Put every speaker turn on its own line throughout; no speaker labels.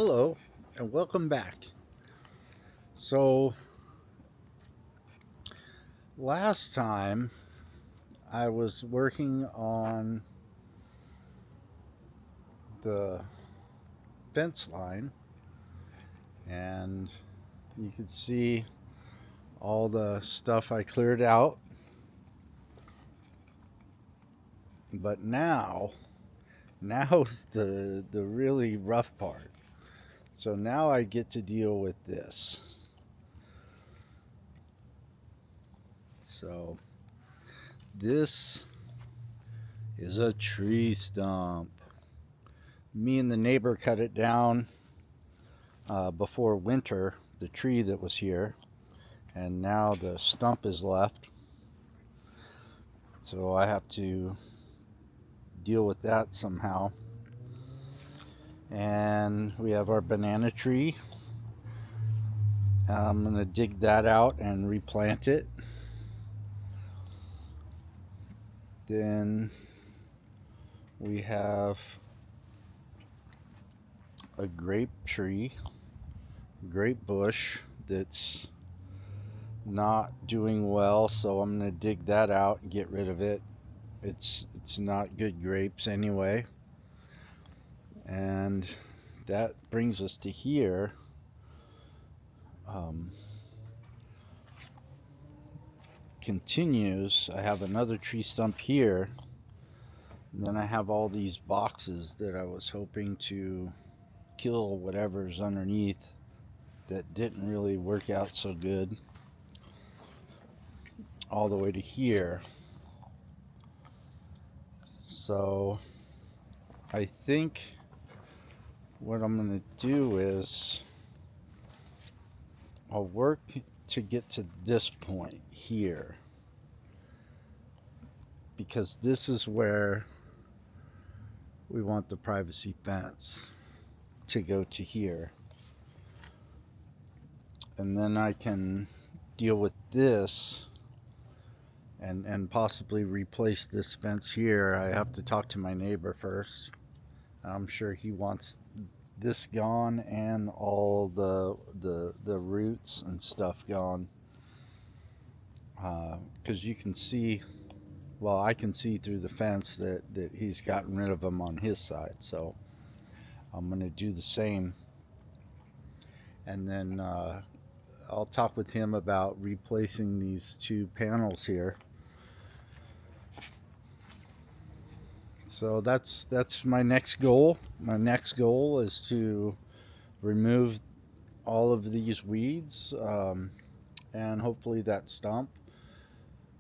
Hello and welcome back. So, last time I was working on the fence line, and you could see all the stuff I cleared out. But now's the really rough part. So now I get to deal with this. So, this is a tree stump. Me and the neighbor cut it down before winter, the tree that was here, and now the stump is left. So I have to deal with that somehow. And we have our banana tree. I'm going to dig that out and replant it. Then we have a grape tree, grape bush that's not doing well, so I'm going to dig that out and get rid of it. It's not good grapes anyway. And that brings us to here. Continues. I have another tree stump here. And then I have all these boxes that I was hoping to kill whatever's underneath that didn't really work out so good. All the way to here. So I think what I'm going to do is I'll work to get to this point here, because this is where we want the privacy fence to go to here. And then I can deal with this and possibly replace this fence here. I have to talk to my neighbor first. I'm sure he wants this gone and all the roots and stuff gone, because you can see, well, I can see through the fence that he's gotten rid of them on his side. So I'm going to do the same, and then I'll talk with him about replacing these two panels here. So that's my next goal. My next goal is to remove all of these weeds, and hopefully that stump,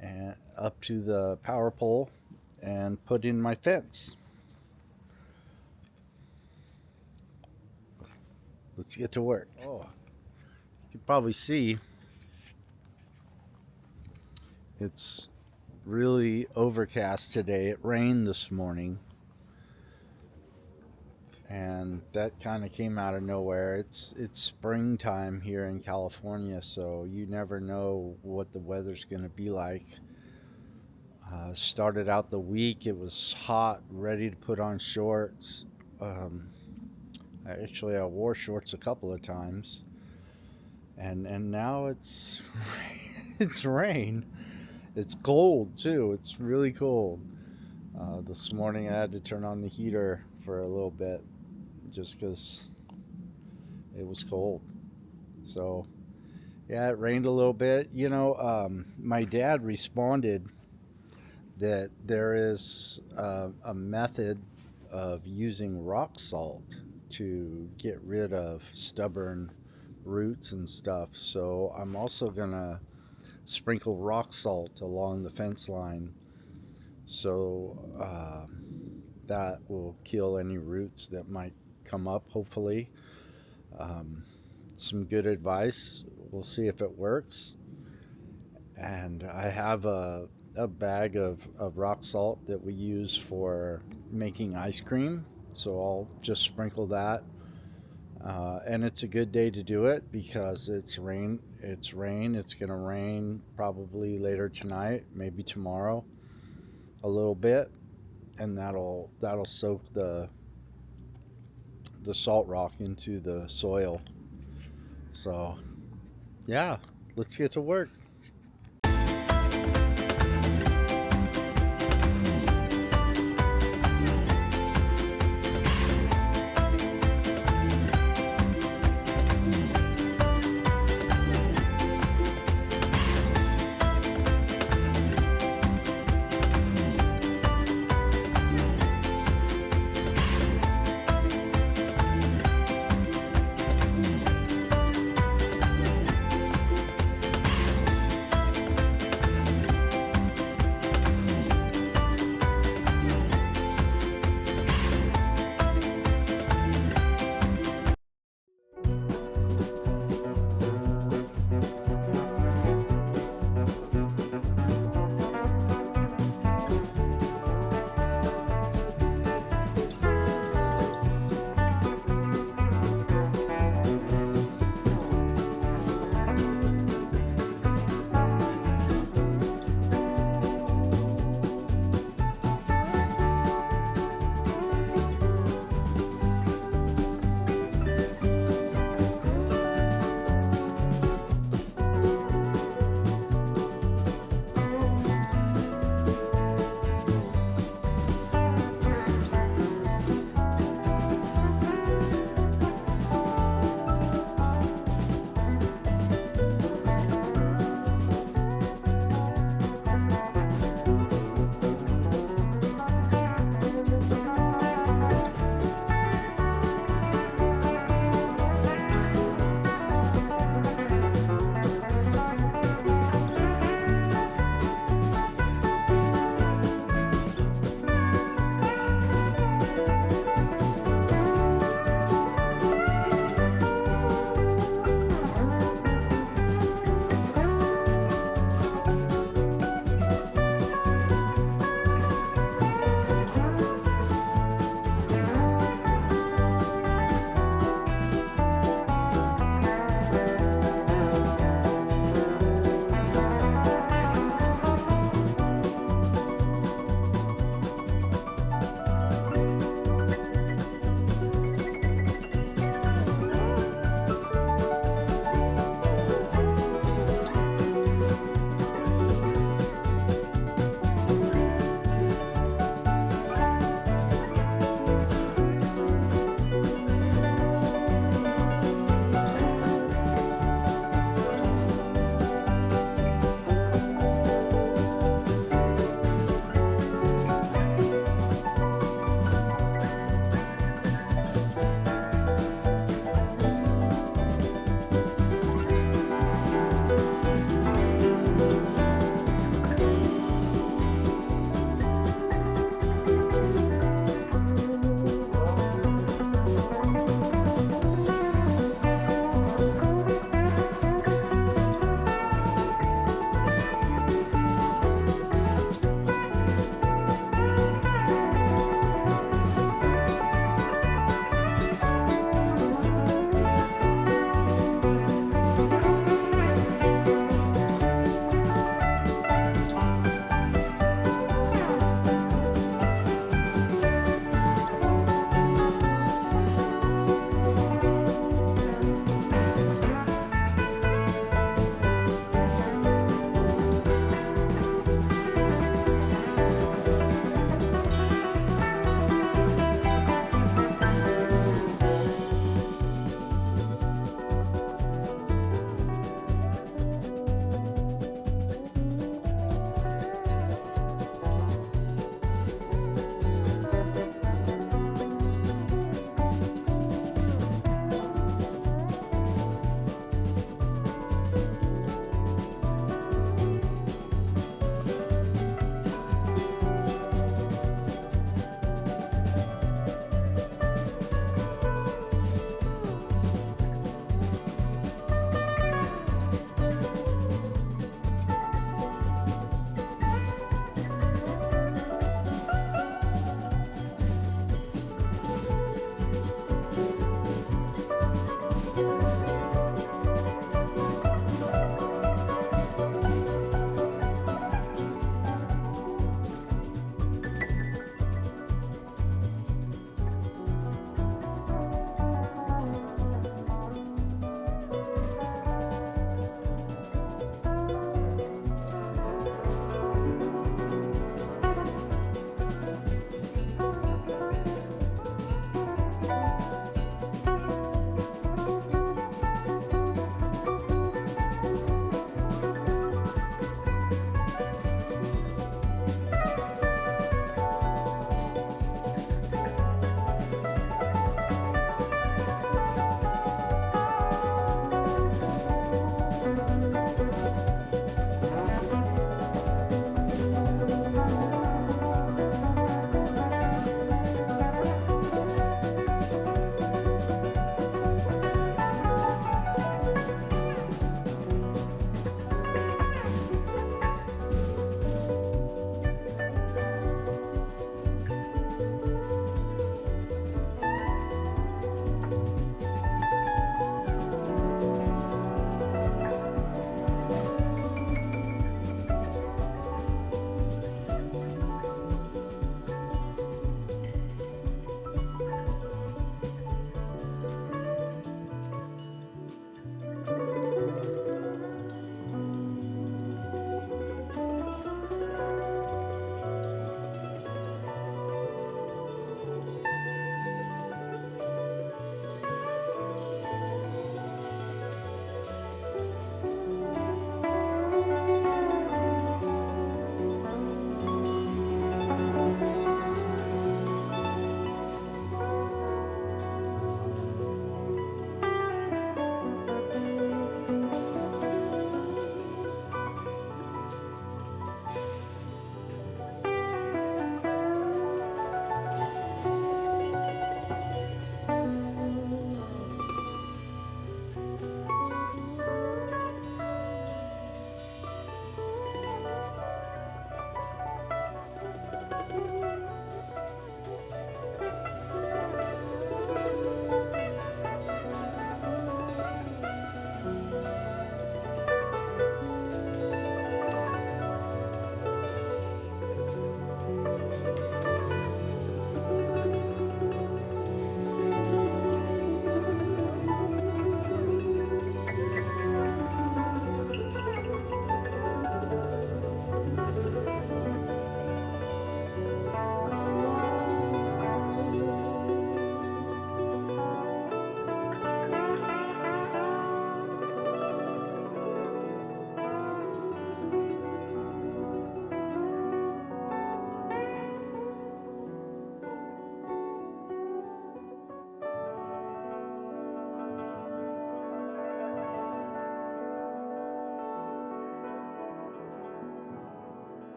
and up to the power pole, and put in my fence. Let's get to work. Oh, you can probably see it's really overcast today. It rained this morning, and that kind of came out of nowhere. It's springtime here in California, so you never know what the weather's going to be like. Started out the week, it was hot, ready to put on shorts. I wore shorts a couple of times, and now it's it's rain. It's cold too. It's really cold. This morning I had to turn on the heater for a little bit just because it was cold. So yeah, it rained a little bit. My dad responded that there is a method of using rock salt to get rid of stubborn roots and stuff. So I'm also gonna sprinkle rock salt along the fence line, so that will kill any roots that might come up, hopefully. Some good advice. We'll see if it works. And I have a bag of rock salt that we use for making ice cream, so I'll just sprinkle that. And it's a good day to do it because it's rain. It's gonna rain probably later tonight, maybe tomorrow, a little bit, and that'll soak the the salt rock into the soil. So yeah, let's get to work.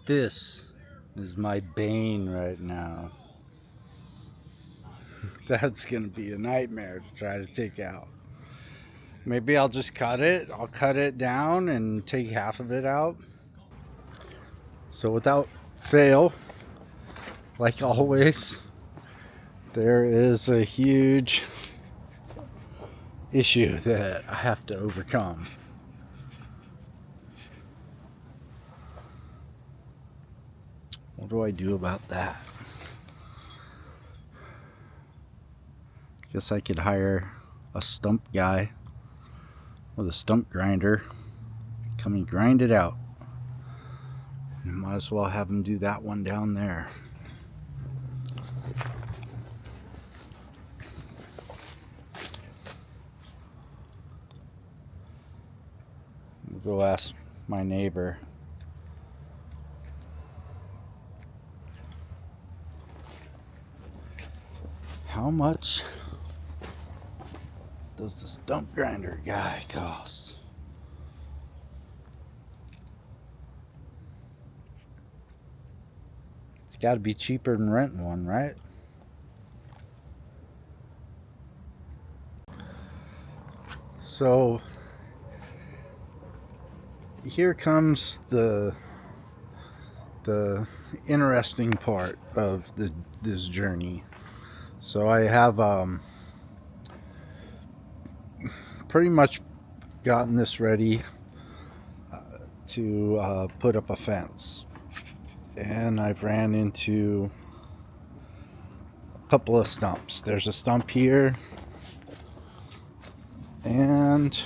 This is my bane right now. That's gonna be a nightmare to try to take out. Maybe I'll just cut it. I'll cut it down and take half of it out. So without fail, like always, there is a huge issue that I have to overcome. What do I do about that? Guess I could hire a stump guy with a stump grinder, come and grind it out. Might as well have him do that one down there. We'll go ask my neighbor. How much does the stump grinder guy cost? It's got to be cheaper than renting one, right? So here comes the interesting part of this journey. So I have pretty much gotten this ready to put up a fence, and I've ran into a couple of stumps. There's a stump here, and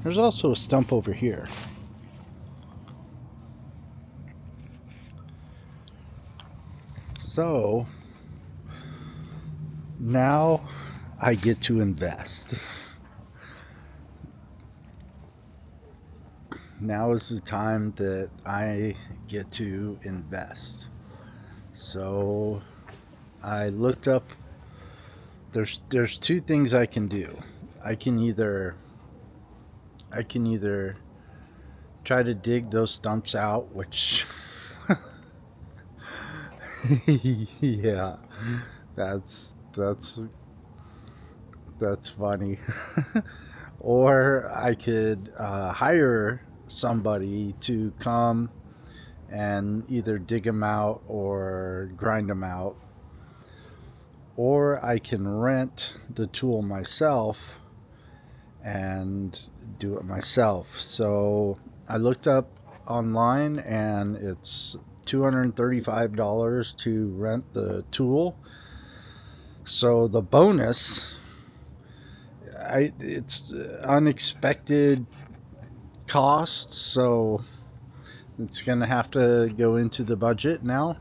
there's also a stump over here. So now I get to invest. Now is the time that I get to invest. So I looked up, there's two things I can do. I can either try to dig those stumps out, which yeah, that's funny. Or I could hire somebody to come and either dig them out or grind them out. Or I can rent the tool myself and do it myself. So I looked up online, and it's $235 to rent the tool. So the bonus, it's unexpected costs, so it's gonna have to go into the budget now.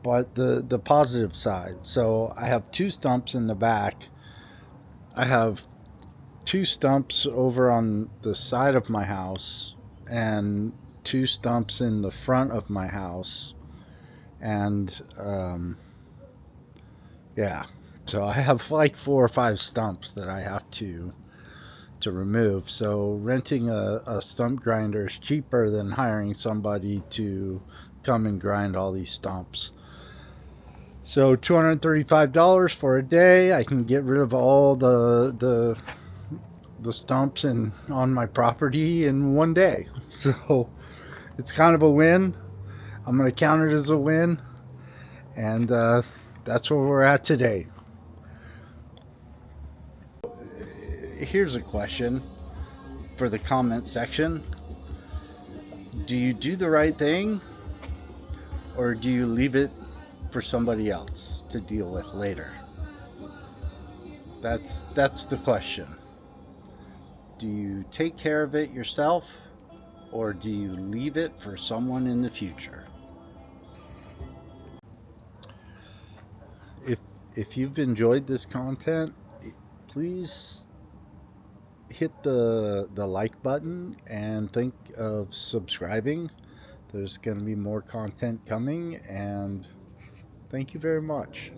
But the positive side, so I have two stumps in the back. I have two stumps over on the side of my house and two stumps in the front of my house, and yeah, so I have like 4 or 5 stumps that I have to remove. So renting a stump grinder is cheaper than hiring somebody to come and grind all these stumps. So $235 for a day. I can get rid of all the stumps on my property in one day. So it's kind of a win. I'm going to count it as a win. And that's where we're at today. Here's a question for the comment section. Do you do the right thing, or do you leave it for somebody else to deal with later? That's the question. Do you take care of it yourself, or do you leave it for someone in the future? If you've enjoyed this content, please hit the like button and think of subscribing. There's going to be more content coming, and thank you very much.